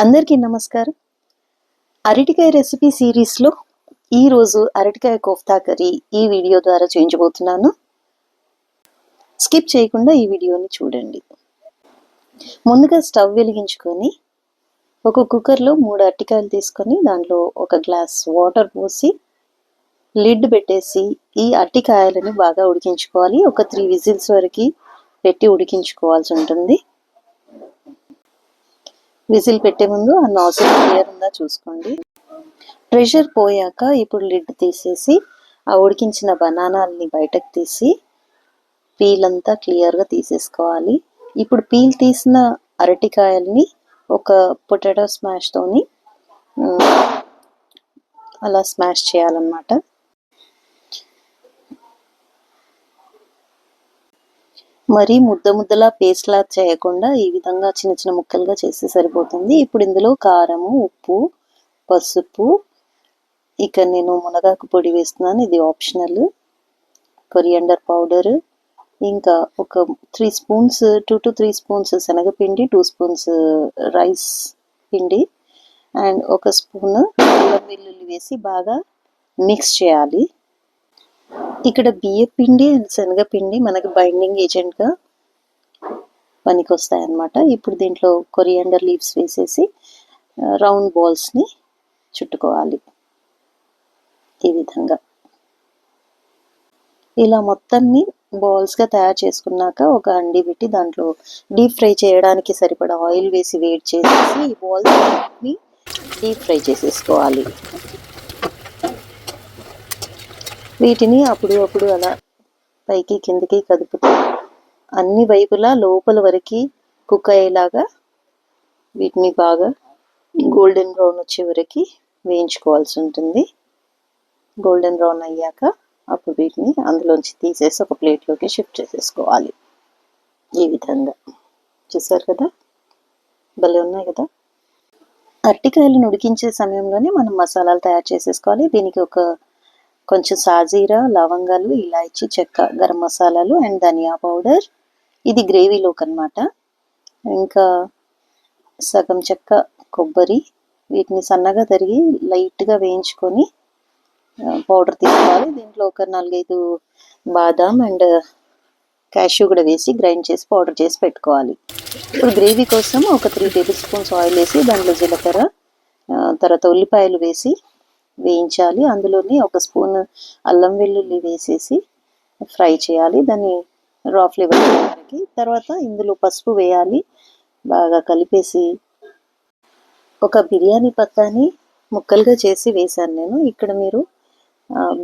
అందరికీ నమస్కారం. అరటికాయ రెసిపీ సిరీస్లో ఈరోజు అరటికాయ కోఫ్తా కర్రీ ఈ వీడియో ద్వారా చేయించబోతున్నాను. స్కిప్ చేయకుండా ఈ వీడియోని చూడండి. ముందుగా స్టవ్ వెలిగించుకొని ఒక కుక్కర్లో 3 అరటికాయలు తీసుకొని దాంట్లో ఒక గ్లాస్ వాటర్ పోసి లిడ్ పెట్టేసి ఈ అరటికాయలని బాగా ఉడికించుకోవాలి. ఒక 3 విజిల్స్ వరకు పెట్టి ఉడికించుకోవాల్సి ఉంటుంది. విజిల్ పెట్టే ముందు ఆ నాజిల్ క్లియర్ ఉందా చూసుకోండి. ప్రెషర్ పోయాక ఇప్పుడు లిడ్ తీసేసి ఆ ఉడికించిన బనానాల్ని బయటకు తీసి పీల్ అంతా క్లియర్గా తీసేసుకోవాలి. ఇప్పుడు పీల్ తీసిన అరటికాయల్ని ఒక పొటాటో స్మాష్తోని అలా స్మాష్ చేయాలన్నమాట. మరీ ముద్దలా పేస్ట్లా చేయకుండా ఈ విధంగా చిన్న చిన్న ముక్కలుగా చేస్తే సరిపోతుంది. ఇప్పుడు ఇందులో కారము, ఉప్పు, పసుపు, ఇక నేను మునగాకు పొడి వేస్తున్నాను, ఇది ఆప్షనల్, కొరియాండర్ పౌడర్, ఇంకా ఒక 2 to 3 స్పూన్స్ శనగపిండి, 2 స్పూన్స్ రైస్ పిండి అండ్ ఒక స్పూన్ అల్లం వెల్లుల్లి వేసి బాగా మిక్స్ చేయాలి. ఇక్కడ బియ్య పిండి అండ్ శనగపిండి మనకి బైండింగ్ ఏజెంట్గా పనికి వస్తాయి అన్నమాట. ఇప్పుడు దీంట్లో కొరియాండర్ లీవ్స్ వేసేసి రౌండ్ బాల్స్ని చుట్టుకోవాలి. ఈ విధంగా ఇలా మొత్తాన్ని బాల్స్గా తయారు చేసుకున్నాక ఒక అండి పెట్టి దాంట్లో డీప్ ఫ్రై చేయడానికి సరిపడా ఆయిల్ వేసి వేడి చేసేసి ఈ బాల్స్ని డీప్ ఫ్రై చేసేసుకోవాలి. వీటిని అప్పుడు అలా పైకి కిందకి కదుపుతూ అన్ని వైపులా లోపల వరకు కుక్ అయ్యేలాగా వీటిని బాగా గోల్డెన్ బ్రౌన్ వచ్చే వరకు వేయించుకోవాల్సి ఉంటుంది. గోల్డెన్ బ్రౌన్ అయ్యాక అప్పుడు వీటిని అందులోంచి తీసేసి ఒక ప్లేట్లోకి షిఫ్ట్ చేసేసుకోవాలి. ఈ విధంగా చూసారు కదా, భలే ఉన్నాయి కదా. అరటికాయలను ఉడికించే సమయంలోనే మనం మసాలాలు తయారు చేసేసుకోవాలి. దీనికి ఒక కొంచెం సాజీరా, లవంగాలు, ఇలాచి, చెక్క, గరం మసాలాలు అండ్ ధనియా పౌడర్, ఇది గ్రేవీలోకి అన్నమాట. ఇంకా సగం చెక్క కొబ్బరి, వీటిని సన్నగా తరిగి లైట్గా వేయించుకొని పౌడర్ తీసుకోవాలి. దీంట్లో ఒక 4-5 బాదాం అండ్ క్యాష్యూ కూడా వేసి గ్రైండ్ చేసి పౌడర్ చేసి పెట్టుకోవాలి. ఇప్పుడు గ్రేవీ కోసం ఒక 3 టేబుల్ స్పూన్స్ ఆయిల్ వేసి దాంట్లో జీలకర్ర, తర్వాత ఉల్లిపాయలు వేసి వేయించాలి. అందులోని ఒక స్పూన్ అల్లం వెల్లుల్లి వేసేసి ఫ్రై చేయాలి, దాన్ని రా ఫ్లేవర్ వరకు. తర్వాత ఇందులో పసుపు వేయాలి, బాగా కలిపేసి ఒక బిర్యానీ పత్తాని ముక్కలుగా చేసి వేశాను నేను. ఇక్కడ మీరు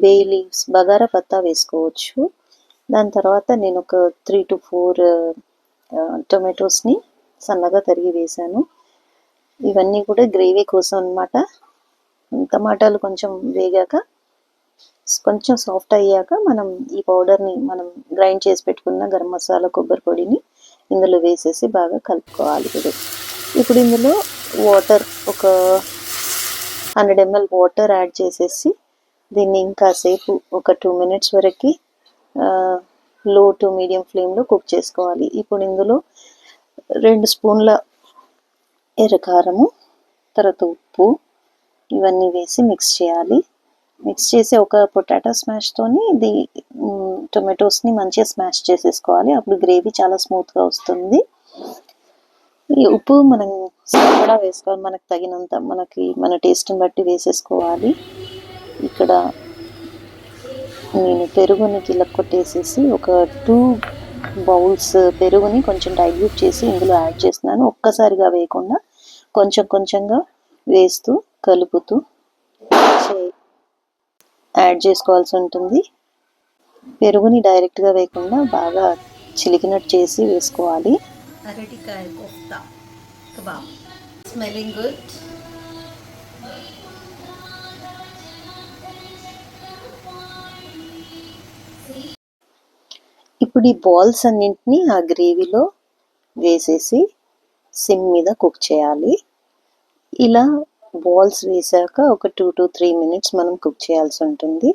బే లీవ్స్, బగారా పత్తా వేసుకోవచ్చు. దాని తర్వాత నేను ఒక 3 to 4 టొమాటోస్ని సన్నగా తరిగి వేశాను. ఇవన్నీ కూడా గ్రేవీ కోసం అన్నమాట. టమాటాలు కొంచెం వేగాక కొంచెం సాఫ్ట్ అయ్యాక మనం ఈ పౌడర్ని మనం గ్రైండ్ చేసి పెట్టుకున్న గరం మసాలా, కొబ్బరి పొడిని ఇందులో వేసేసి బాగా కలుపుకోవాలి. ఇప్పుడు ఇందులో వాటర్ ఒక 100 ml వాటర్ యాడ్ చేసేసి దీన్ని ఇంకాసేపు ఒక 2 minutes వరకు లో టు మీడియం ఫ్లేమ్లో కుక్ చేసుకోవాలి. ఇప్పుడు ఇందులో 2 స్పూన్ల ఎర్రకారము, తర్వాత ఉప్పు, ఇవన్నీ వేసి మిక్స్ చేయాలి. మిక్స్ చేసి ఒక పొటాటో స్మాష్తోని ఇది టొమాటోస్ని మంచిగా స్మాష్ చేసేసుకోవాలి. అప్పుడు గ్రేవీ చాలా స్మూత్గా వస్తుంది. ఈ ఉప్పు మనం సరిపడా వేసుకోవాలి, మనకు తగినంత, మన టేస్ట్ని బట్టి వేసేసుకోవాలి. ఇక్కడ నేను పెరుగుని కొట్టేసేసి ఒక 2 బౌల్స్ పెరుగుని కొంచెం డైల్యూట్ చేసి ఇందులో యాడ్ చేస్తున్నాను. ఒక్కసారిగా వేయకుండా కొంచెంగా వేస్తూ కలుపుతూ యాడ్ చేసుకోవాల్సి ఉంటుంది. పెరుగుని డైరెక్ట్గా వేయకుండా బాగా చిలికినట్టు చేసి వేసుకోవాలి. అరటికాయ కోఫ్తా కబాబ్ స్మెల్లింగ్ గుడ్. ఇప్పుడు ఈ బాల్స్ అన్నింటినీ ఆ గ్రేవీలో వేసేసి సిమ్ మీద కుక్ చేయాలి. ఇలా బాల్స్ వేసాక ఒక 2 to 3 minutes మనం కుక్ చేయాల్సి ఉంటుంది.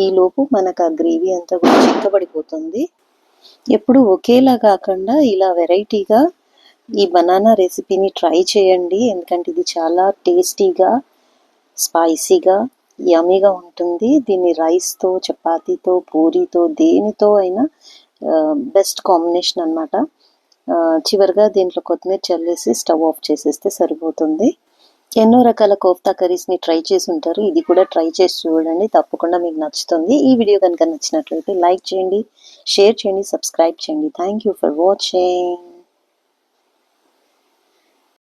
ఈలోపు మనకు ఆ గ్రేవీ అంతా కూడా చిక్కబడిపోతుంది. ఎప్పుడు ఒకేలా కాకుండా ఇలా వెరైటీగా ఈ బనానా రెసిపీని ట్రై చేయండి, ఎందుకంటే ఇది చాలా టేస్టీగా, స్పైసీగా, యమ్మీగా ఉంటుంది. దీన్ని రైస్తో, చపాతీతో, పూరీతో, దేనితో అయినా బెస్ట్ కాంబినేషన్ అనమాట. చివరిగా దీంట్లో కొత్తిమీర చల్లేసి స్టవ్ ఆఫ్ చేసేస్తే సరిపోతుంది. ఎన్నో రకాల కోఫ్తా కర్రీస్ని ట్రై చేసి ఉంటారు, ఇది కూడా ట్రై చేసి చూడండి, తప్పకుండా మీకు నచ్చుతుంది. ఈ వీడియో కనుక నచ్చినట్లయితే లైక్ చేయండి, షేర్ చేయండి, సబ్స్క్రైబ్ చేయండి. Thank you for watching.